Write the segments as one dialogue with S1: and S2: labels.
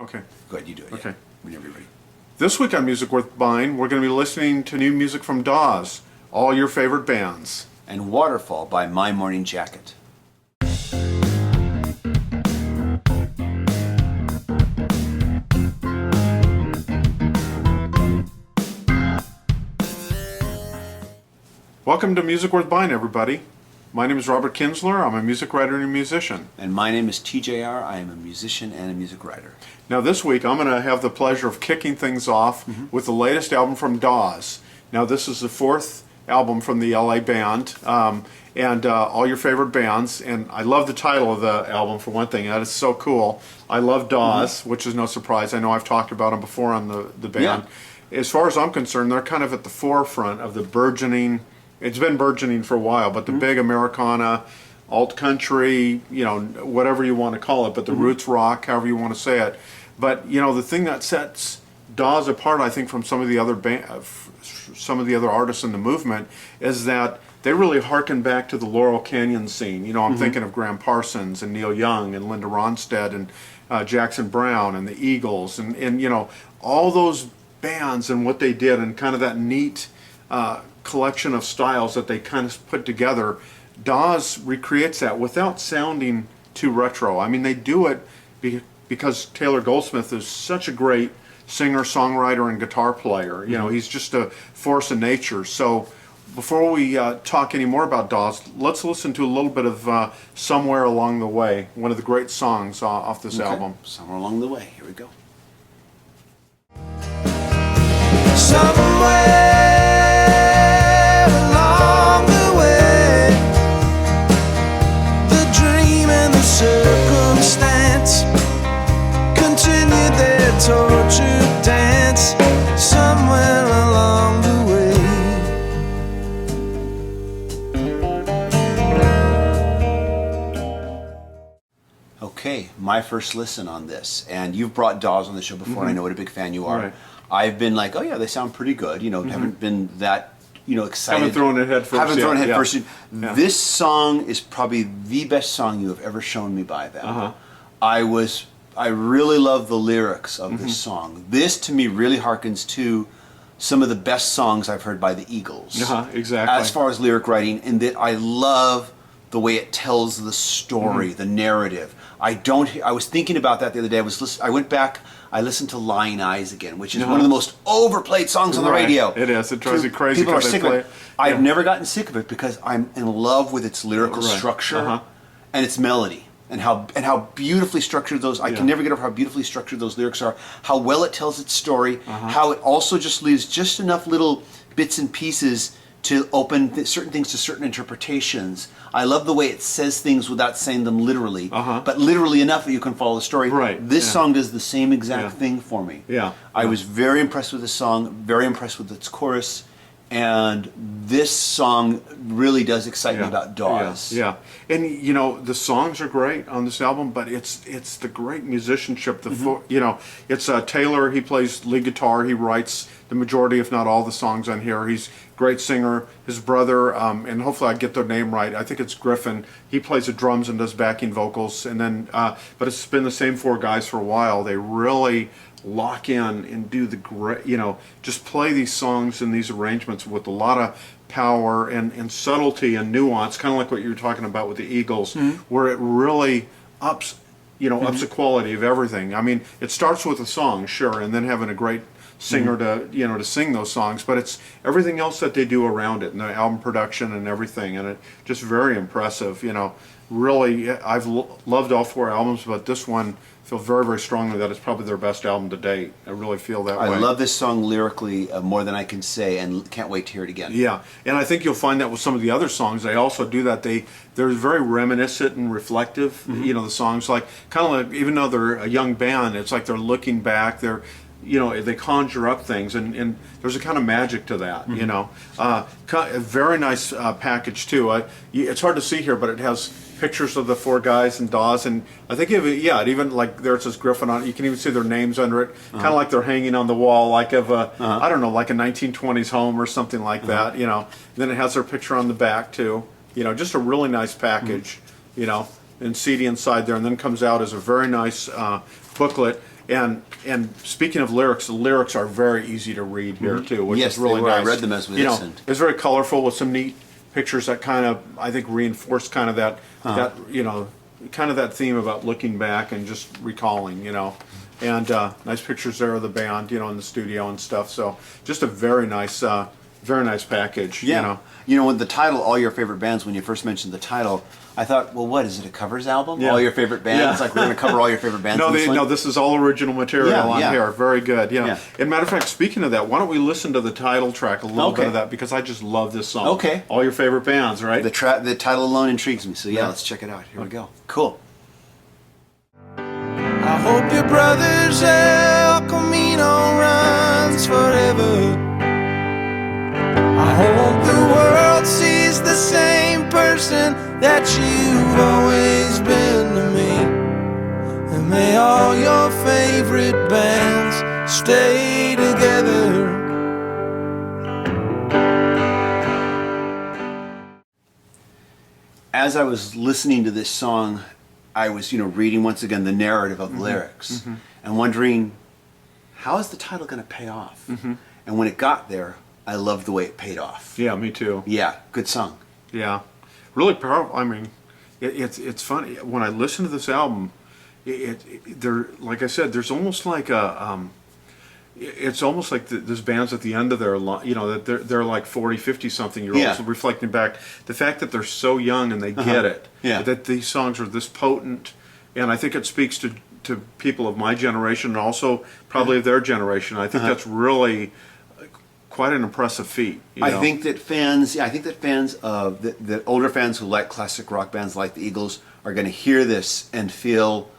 S1: Okay.
S2: Go ahead, you do it.
S1: Okay.
S2: Yeah. Whenever you're ready.
S1: This week on Music Worth Buying, we're going to be listening to new music from Dawes, all your favorite bands.
S2: And Waterfall by My Morning Jacket.
S1: Welcome to Music Worth Buying, everybody. My name is Robert Kinsler. I'm a music writer and a musician.
S2: And my name is TJR. I am a musician and a music writer.
S1: Now this week I'm going to have the pleasure of kicking things off with the latest album from Dawes. Now this is the fourth album from the LA band, and all your favorite bands. And I love the title of the album for one thing. That is so cool. I love Dawes, which is no surprise. I know I've talked about them before on the band. Yeah. As far as I'm concerned, they're kind of at the forefront of the burgeoning. It's been burgeoning for a while, but the big Americana, alt country, you know, whatever you want to call it, but the roots rock, however you want to say it. But you know, the thing that sets Dawes apart, I think, from some of the other artists in the movement, is that they really harken back to the Laurel Canyon scene. You know, I'm thinking of Graham Parsons and Neil Young and Linda Ronstadt and Jackson Browne and the Eagles and you know, all those bands and what they did and kind of that neat collection of styles that they kind of put together. Dawes recreates that without sounding too retro. I mean, they do it because Taylor Goldsmith is such a great singer, songwriter, and guitar player. You know, he's just a force of nature. So before we talk any more about Dawes, let's listen to a little bit of Somewhere Along the Way, one of the great songs off this album.
S2: Somewhere Along the Way. Here we go.
S3: Somewhere along the way, the dream and the circumstance continued their tortured dance. Somewhere along the way.
S2: Okay, my first listen on this, and you've brought Dawes on the show before, and I know what a big fan you are.
S1: Right.
S2: I've been like, oh yeah, they sound pretty good. You know, haven't been that, you know, excited.
S1: Haven't thrown it head first.
S2: Haven't thrown it head first.
S1: Yeah.
S2: This song is probably the best song you have ever shown me by them. I really love the lyrics of this song. This to me really harkens to some of the best songs I've heard by the Eagles.
S1: Exactly.
S2: As far as lyric writing, and that I love the way it tells the story, the narrative. I was thinking about that the other day. I went back. I listened to Lying Eyes again, which is one of the most overplayed songs on the radio.
S1: It is. It drives you crazy.
S2: People are sick of it. I've never gotten sick of it because I'm in love with its lyrical structure and its melody, and how beautifully structured those. I can never get over how beautifully structured those lyrics are. How well it tells its story. How it also just leaves just enough little bits and pieces to open certain things to certain interpretations. I love the way it says things without saying them literally, but literally enough that you can follow the story.
S1: Right.
S2: This song does the same exact thing for me.
S1: Yeah.
S2: I was very impressed with the song, very impressed with its chorus, and this song really does excite me about Dawes.
S1: Yeah. And you know, the songs are great on this album, but it's the great musicianship. You know, it's Taylor. He plays lead guitar. He writes the majority, if not all, the songs on here. He's a great singer. His brother, and hopefully I get their name right, I think it's Griffin. He plays the drums and does backing vocals. And then, but it's been the same four guys for a while. They really lock in and do the great, you know, just play these songs and these arrangements with a lot of power and subtlety and nuance, kind of like what you were talking about with the Eagles, where it really ups the quality of everything. I mean, it starts with a song, sure, and then having a great singer to sing those songs, but it's everything else that they do around it, and the album production and everything, and it just very impressive. You know, really, I've loved all four albums, but this one I feel very, very strongly that it's probably their best album to date. I really feel that way.
S2: I love this song lyrically more than I can say, and can't wait to hear it again.
S1: Yeah, and I think you'll find that with some of the other songs, they also do that. They're very reminiscent and reflective. You know, the songs, like kind of like, even though they're a young band, it's like they're looking back. They're, you know, they conjure up things, and there's a kind of magic to that. You know, a very nice package too. It's hard to see here, but it has pictures of the four guys and Dawes, and I think it even like there it says Griffin on it. You can even see their names under it, kind of like they're hanging on the wall, like of a I don't know, like a 1920s home or something like that. You know, and then it has their picture on the back too. You know, just a really nice package. You know, and CD inside there, and then comes out as a very nice booklet. and speaking of lyrics, the lyrics are very easy to read here too, which
S2: Yes,
S1: is really
S2: they were.
S1: nice.
S2: I read them as we
S1: You know,
S2: listened.
S1: it's very colorful with some neat pictures that kind of, I think, reinforce kind of that you know, kind of that theme about looking back and just recalling, you know. And nice pictures there of the band, you know, in the studio and stuff. So just a very nice package.
S2: Yeah.
S1: You know.
S2: You know, with the title, All Your Favorite Bands, when you first mentioned the title, I thought, well, what, is it a covers album?
S1: Yeah.
S2: All Your Favorite Bands?
S1: Yeah.
S2: Like, we're going to cover all your favorite bands?
S1: No,
S2: in this one?
S1: no, this is all original material
S2: Yeah,
S1: on
S2: yeah.
S1: here. Very good. Yeah.
S2: Yeah.
S1: And matter of fact, speaking of that, why don't we listen to the title track a little
S2: Okay.
S1: bit of that, because I just love this song.
S2: Okay.
S1: All Your Favorite Bands, right?
S2: The title alone intrigues me, so yeah,
S1: Yeah.
S2: let's check it out. Here we go. Cool.
S3: I hope your brother's El Camino runs forever. I hope the world sees the same person that you've always been to me. And may all your favorite bands stay together.
S2: As I was listening to this song, I was, you know, reading once again the narrative of the lyrics and wondering, how is the title going to pay off? And when it got there, I loved the way it paid off.
S1: Yeah, me too.
S2: Yeah, good song.
S1: Yeah, really powerful. I mean, it's funny when I listen to this album. There, like I said, there's almost like a. It's almost like there's bands at the end of their life, you know, that they're like 40, 50 something year olds,
S2: Yeah.
S1: reflecting back the fact that they're so young and they get it.
S2: Yeah.
S1: That these songs are this potent, and I think it speaks to people of my generation and also probably of their generation. I think that's really quite an impressive feat. You know?
S2: I think that fans of the older fans who like classic rock bands like the Eagles are going to hear this and feel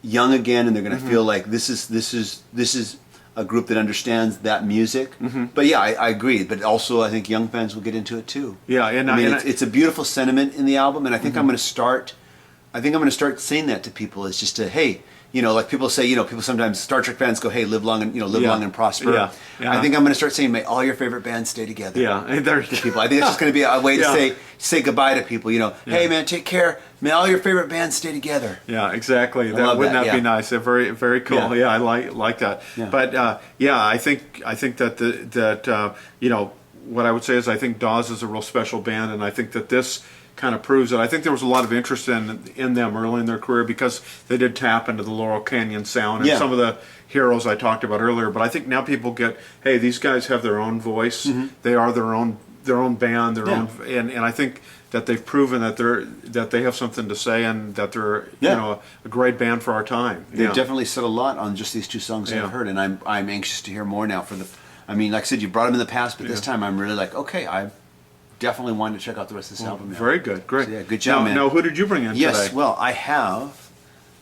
S2: young again, and they're going to feel like this is a group that understands that music. But yeah, I agree. But also, I think young fans will get into it too.
S1: Yeah, and
S2: I mean,
S1: and
S2: it's a beautiful sentiment in the album, and I think I'm going to start. I think I'm going to start saying that to people. It's just hey, you know, like people say, you know, people sometimes Star Trek fans go, hey, live long and live
S1: Yeah.
S2: long and prosper.
S1: Yeah. Yeah.
S2: I think I'm going to start saying, may all your favorite bands stay together.
S1: Yeah, and there
S2: To people, I think it's just going to be a way to
S1: Yeah.
S2: say goodbye to people. You know, hey man, take care. May all your favorite bands stay together.
S1: Yeah, exactly.
S2: love
S1: Wouldn't
S2: that,
S1: that be
S2: yeah.
S1: nice? Very, very cool.
S2: Yeah.
S1: Yeah, I like that.
S2: Yeah.
S1: But yeah, I think that you know, what I would say is I think Dawes is a real special band, and I think that this kind of proves it. I think there was a lot of interest in them early in their career because they did tap into the Laurel Canyon sound and
S2: Yeah.
S1: some of the heroes I talked about earlier. But I think now people get, hey, these guys have their own voice. They are their own band, their
S2: Yeah.
S1: own, and I think that they've proven that they have something to say and that they're
S2: Yeah.
S1: you know a great band for our time.
S2: They've
S1: Yeah.
S2: definitely said a lot on just these two songs
S1: Yeah.
S2: I've heard, and I'm anxious to hear more now. I mean, like I said, you brought them in the past, but this time I'm really like, okay, I definitely wanted to check out the rest of this album now.
S1: Very good, great.
S2: So, yeah, good job, man.
S1: Now, who did you bring in
S2: Yes,
S1: today?
S2: well, I have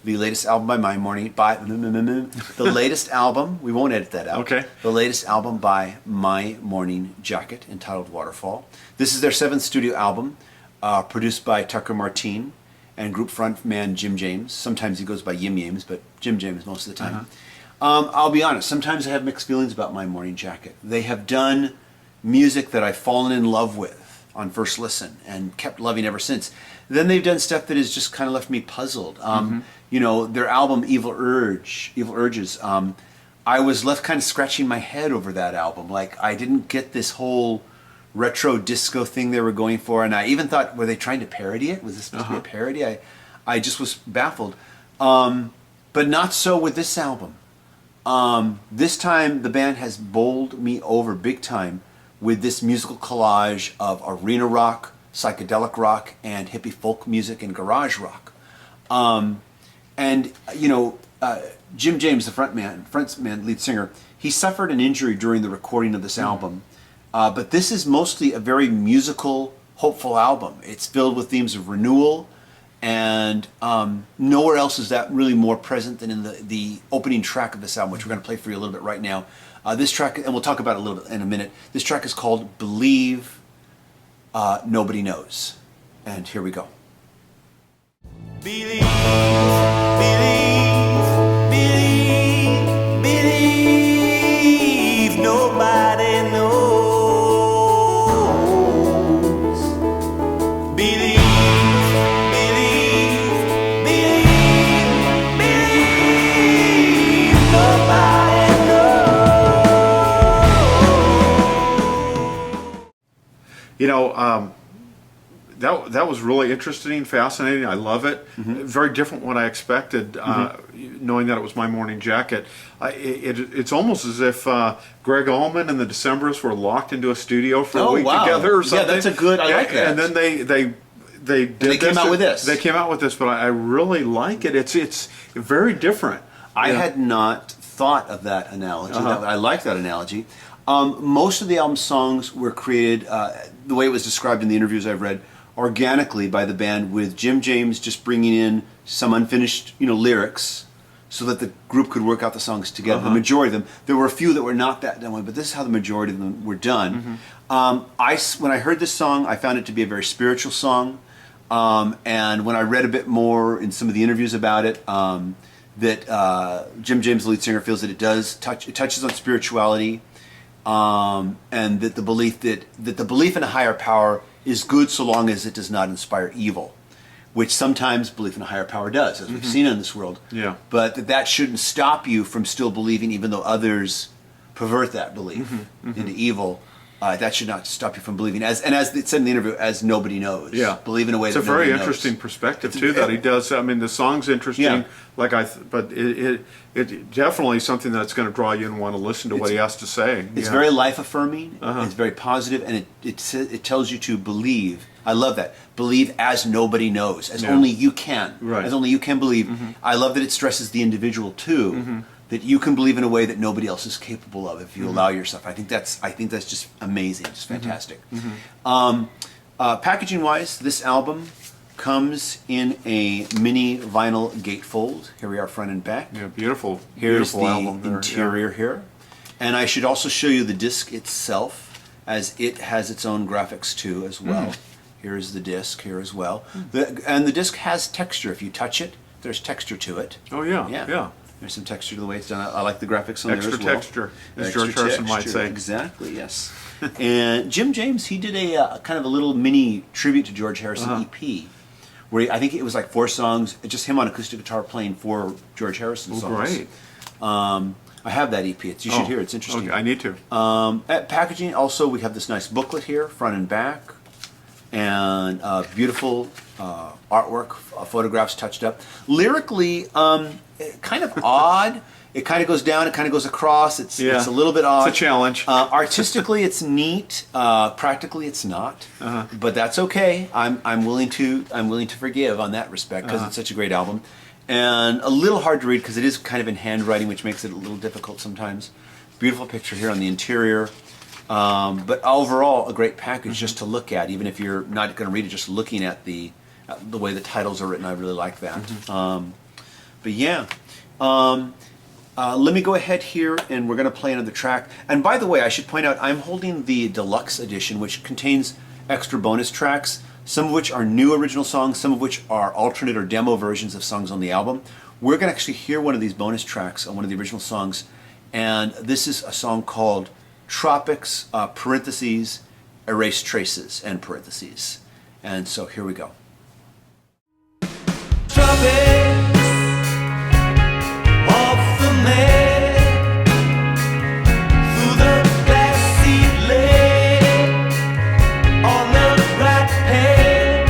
S2: the latest album by the latest album. We won't edit that out.
S1: Okay.
S2: The latest album by My Morning Jacket, entitled Waterfall. This is their 7th studio album, produced by Tucker Martine and group frontman Jim James. Sometimes he goes by Yim Yames, but Jim James most of the time. I'll be honest, sometimes I have mixed feelings about My Morning Jacket. They have done music that I've fallen in love with on first listen and kept loving ever since. Then they've done stuff that has just kind of left me puzzled. You know, their album Evil Urges, I was left kind of scratching my head over that album. Like, I didn't get this whole retro disco thing they were going for, and I even thought, were they trying to parody it? Was this supposed to be a parody? I just was baffled. But not so with this album. This time the band has bowled me over big time with this musical collage of arena rock, psychedelic rock, and hippie folk music and garage rock. And you know, Jim James, the frontman, lead singer, he suffered an injury during the recording of this album. But this is mostly a very musical, hopeful album. It's filled with themes of renewal, and nowhere else is that really more present than in the opening track of this album, which we're going to play for you a little bit right now. This track, and we'll talk about it a little bit in a minute, this track is called Believe Nobody Knows. And here we go.
S3: Believe, believe, believe, believe nobody knows. Believe, believe, believe, believe
S1: You know, that was really interesting, fascinating. I love it. Very different from what I expected, knowing that it was My Morning Jacket. It's almost as if Greg Allman and the Decemberists were locked into a studio for a week together or something.
S2: Yeah, that's a good. I like that.
S1: And then they
S2: came out with this.
S1: They came out with this, but I really like it. It's very different.
S2: I had not thought of that analogy. I like that analogy. Most of the album's songs were created, the way it was described in the interviews I've read, organically by the band, with Jim James just bringing in some unfinished, when so that the group could work out the songs together. The majority of them. There were a few that were not that done, but this is how the majority of them were done. When I heard this song, I found it to be a very spiritual song. And when I read a bit more in some of the interviews about it, that Jim James, the lead singer, feels that it touches on spirituality, and that the belief in a higher power is good so long as it does not inspire evil, which sometimes belief in a higher power does, as we've seen in this world. Yeah. But that shouldn't stop you from still believing, even though others pervert that belief into evil. That should not stop you from believing, as it said in the interview, as nobody knows. Yeah, believe in a way. It's
S1: a very interesting perspective too that he does. I mean, the song's interesting, but it definitely something that's going to draw you and want to listen to what he has to say.
S2: It's very life affirming. It's very positive, and it tells you to believe. I love that. Believe as nobody knows, as only you can. Right. As only you can believe. I love that it stresses the individual too. That you can believe in a way that nobody else is capable of if you allow yourself. I think that's just amazing, just fantastic. Packaging wise, this album comes in a mini vinyl gatefold. Here we are, front and back.
S1: Yeah, beautiful.
S2: Here's
S1: beautiful
S2: the
S1: album there.
S2: interior here, and I should also show you the disc itself, as it has its own graphics too as well. Here's the disc here as well, and the disc has texture. If you touch it, there's texture to it.
S1: Oh yeah.
S2: There's some texture to the way it's done. I like the graphics on there as well.
S1: Extra texture, as George Harrison might say.
S2: Exactly, yes. And Jim James, he did a kind of a little mini tribute to George Harrison EP, where I think it was like 4 songs, just him on acoustic guitar playing 4 George Harrison songs.
S1: Great.
S2: I have that EP. You should hear it. It's interesting.
S1: Okay, I need to.
S2: At packaging, also, we have this nice booklet here, front and back, and beautiful artwork, photographs touched up. Lyrically, kind of odd. It kind of goes down, it kind of goes across. It's a little bit odd.
S1: It's a challenge.
S2: Artistically, it's neat. Practically, it's not. But that's okay. I'm willing to forgive on that respect, because it's such a great album, and a little hard to read because it is kind of in handwriting, which makes it a little difficult sometimes. Beautiful picture here on the interior. But overall, a great package just to look at, even if you're not going to read it. Just looking at the way the titles are written, I really like that. But yeah, let me go ahead here, and we're going to play another track. And by the way, I should point out, I'm holding the deluxe edition, which contains extra bonus tracks, some of which are new original songs, some of which are alternate or demo versions of songs on the album. We're going to actually hear one of these bonus tracks on one of the original songs, and this is a song called Tropics, parentheses, Erase Traces, end parentheses. And so here we go.
S3: Tropics off the map, through the backseat lane, on the right path,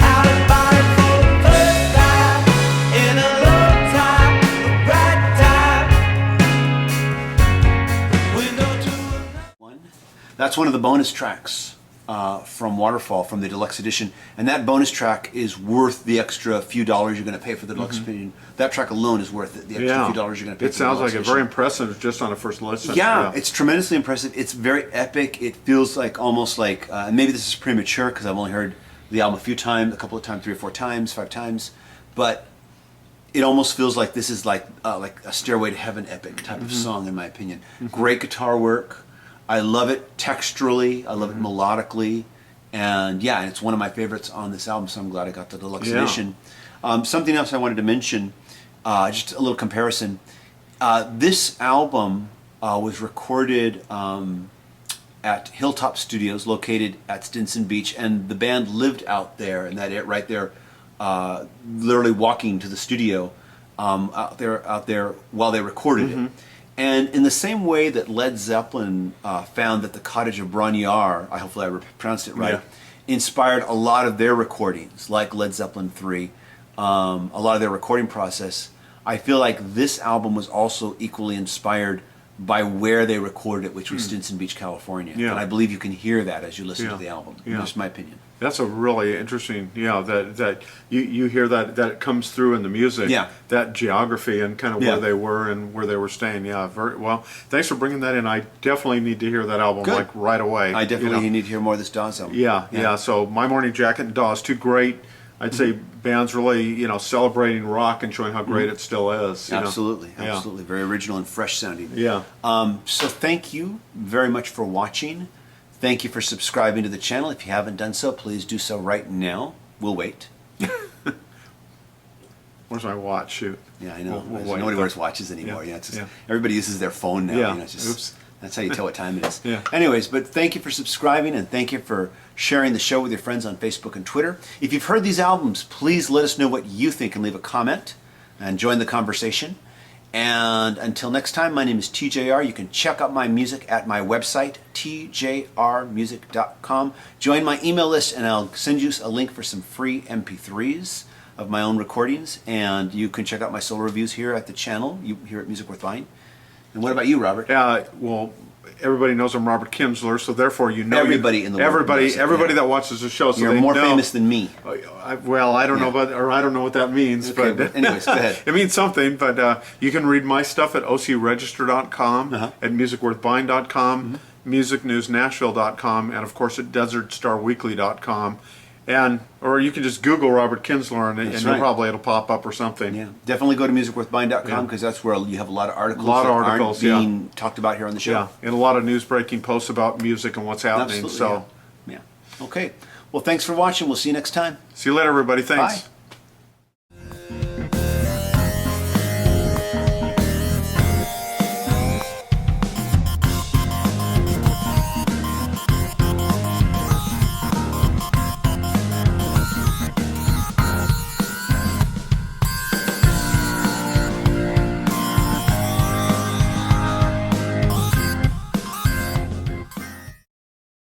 S3: out of body for the first time, in a long time, the right time, window to
S2: another. That's one of the bonus tracks from Waterfall, from the deluxe edition, and that bonus track is worth the extra few dollars you're going to pay for the deluxe edition. That track alone is worth it, the extra few dollars you're going to pay.
S1: It sounds like very impressive just on a first listen.
S2: Yeah, it's tremendously impressive. It's very epic. It feels like almost like maybe this is premature because I've only heard the album a couple of times, 3 or 4 times, 5 times, but it almost feels like this is like a Stairway to Heaven epic type of song, in my opinion. Great guitar work. I love it texturally. I love it melodically, and it's one of my favorites on this album. So I'm glad I got the deluxe edition. Something else I wanted to mention, just a little comparison. This album was recorded at Hilltop Studios, located at Stinson Beach, and the band lived out there, and that right there, literally walking to the studio out there while they recorded it. And in the same way that Led Zeppelin found that the Cottage of Brongniart, hopefully I pronounced it right, inspired a lot of their recordings, like Led Zeppelin 3, a lot of their recording process, I feel like this album was also equally inspired by where they recorded it, which was Stinson Beach, California.
S1: Yeah.
S2: And I believe you can hear that as you listen to the album. That's my opinion.
S1: That's a really interesting, that you hear that it comes through in the music.
S2: Yeah.
S1: That geography and kind of where they were and where they were staying. Yeah, very well. Thanks for bringing that in. I definitely need to hear that album like right away.
S2: I definitely need to hear more of this Dawes album.
S1: Yeah. So My Morning Jacket and Dawes, two great, I'd say, bands really, celebrating rock and showing how great it still is.
S2: Absolutely. Very original and fresh sounding.
S1: Yeah.
S2: So thank you very much for watching. Thank you for subscribing to the channel. If you haven't done so, please do so right now. We'll wait.
S1: Where's my watch? Shoot.
S2: Yeah, I know.
S1: We'll
S2: Nobody wears watches anymore.
S1: Yeah.
S2: It's just, everybody uses their phone now.
S1: Yeah.
S2: Oops. That's how you tell what time it is.
S1: Yeah.
S2: Anyways, but thank you for subscribing and thank you for sharing the show with your friends on Facebook and Twitter. If you've heard these albums, please let us know what you think and leave a comment and join the conversation. And until next time, my name is TJR. You can check out my music at my website, tjrmusic.com. Join my email list and I'll send you a link for some free MP3s of my own recordings. And you can check out my solo reviews here at the channel, here at Music Worth Buying. And what about you, Robert?
S1: Well, everybody knows I'm Robert Kinsler, so therefore
S2: everybody in the world knows it,
S1: everybody that watches the show. So
S2: you're more famous than me.
S1: I don't know I don't know what that means.
S2: Okay,
S1: but
S2: anyways, go ahead.
S1: It means something. But you can read my stuff at ocregister.com, at musicworthbuying.com, musicnewsnashville.com, and of course at desertstarweekly.com. Or you can just Google Robert Kinsler and it'll pop up or something.
S2: Yeah, definitely go to musicworthbuying.com because that's where you have a lot of articles being talked about here on the show.
S1: Yeah, and a lot of news breaking posts about music and what's happening.
S2: Absolutely, yeah. Okay. Well, thanks for watching. We'll see you next time.
S1: See you later, everybody. Thanks.
S2: Bye.